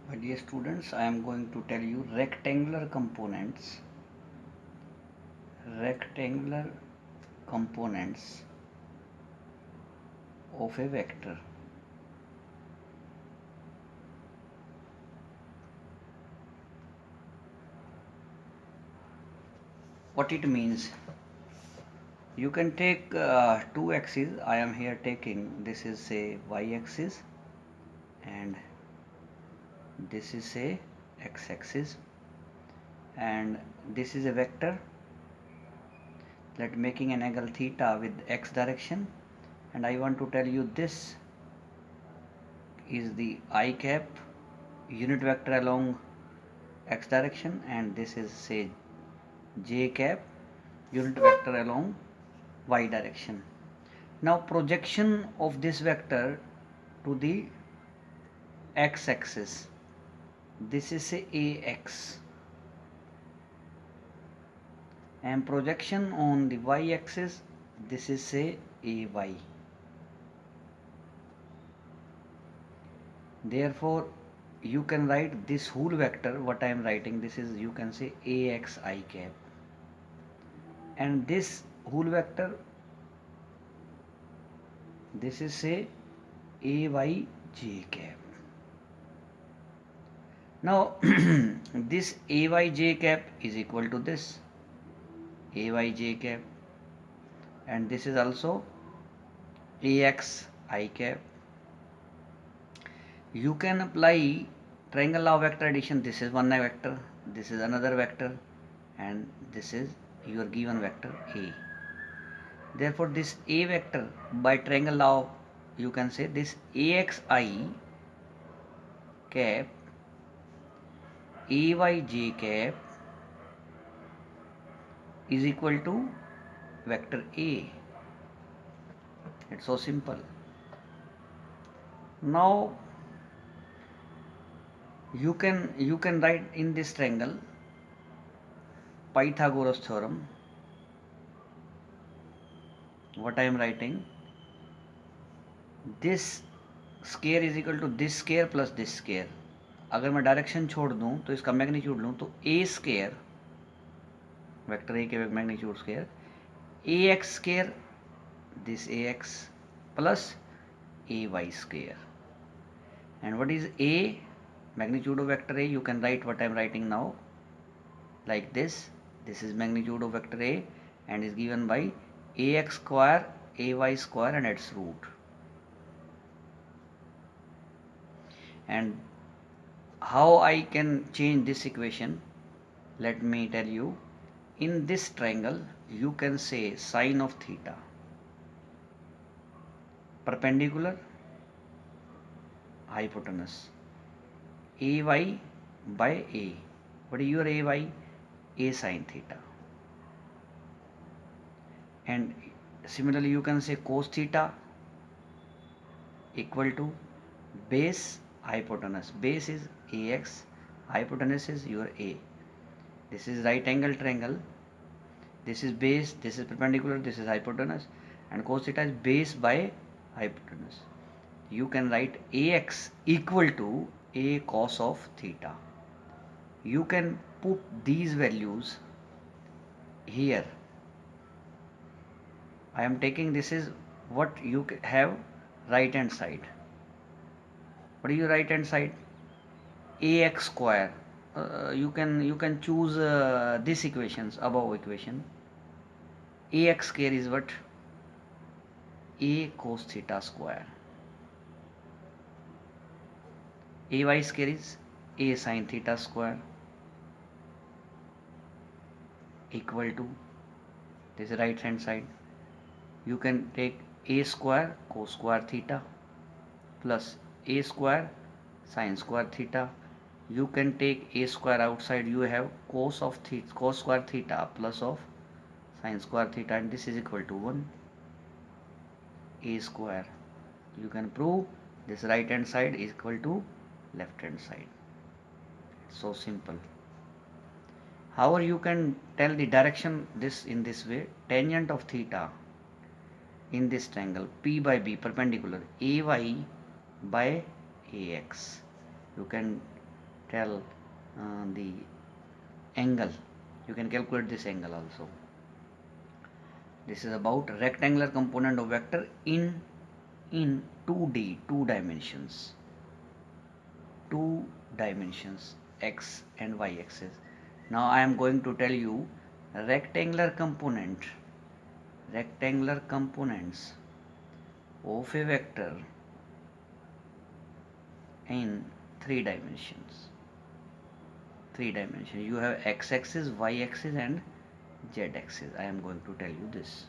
My dear students, I am going to tell you rectangular components of a vector. What it means? You can take two axes. I am here taking this is say y axis and this is say x axis, and this is a vector that making an angle theta with x direction, and I want to tell you this is the I cap unit vector along x direction, and this is say j cap unit vector along y direction. Now projection of this vector to the x axis, this is say ax, and projection on the y axis, this is say ay. Therefore you can write this whole vector, what I am writing, this is, you can say ax I cap, and this whole vector, this is say ay j cap. Now this ay j cap is equal to this ay j cap, and this is also ax I cap. You can apply triangle law of vector addition. This is one vector, this is another vector, and this is your given vector a. Therefore this a vector by triangle law, you can say this axi cap ayj cap is equal to vector a. It's so simple. Now you can write in this triangle Pythagoras theorem. What I am writing, this square is equal to this square plus this square. अगर मैं direction छोड़ दूं तो इसका magnitude लूं तो ए square, vector a के magnitude square, a x square, this a x plus a y square. And what is a? Magnitude of vector a, you can write what I am writing now like this. This is magnitude of vector a and is given by ax square, ay square and its root. And how I can change this equation? Let me tell you. In this triangle, you can say sine of theta perpendicular hypotenuse ay by a. What is your ay? A sine theta. And similarly you can say cos theta equal to base hypotenuse. Base is ax, hypotenuse is your a. This is right angle triangle. This is base, this is perpendicular, this is hypotenuse, and cos theta is base by hypotenuse. You can write ax equal to a cos of theta. You can put these values here. I am taking, this is what you have right hand side. What is your right hand side? Ax square. You can choose this equations, above equation. Ax square is what? A cos theta square. Ay square is a sin theta square equal to, this is right hand side. You can take a square cos square theta plus a square sin square theta. You can take a square outside, you have cos of theta, cos square theta plus of sin square theta, and this is equal to 1 a square. You can prove this right hand side is equal to left hand side. It's so simple. However, you can tell the direction this in this way. Tangent of theta in this triangle P by B perpendicular AY by AX. You can tell the angle. You can calculate this angle also. This is about rectangular component of vector in 2D, two dimensions, x and y axis. Now I am going to tell you rectangular components of a vector in three dimensions. You have x axis, y axis and z axis. I am going to tell you this.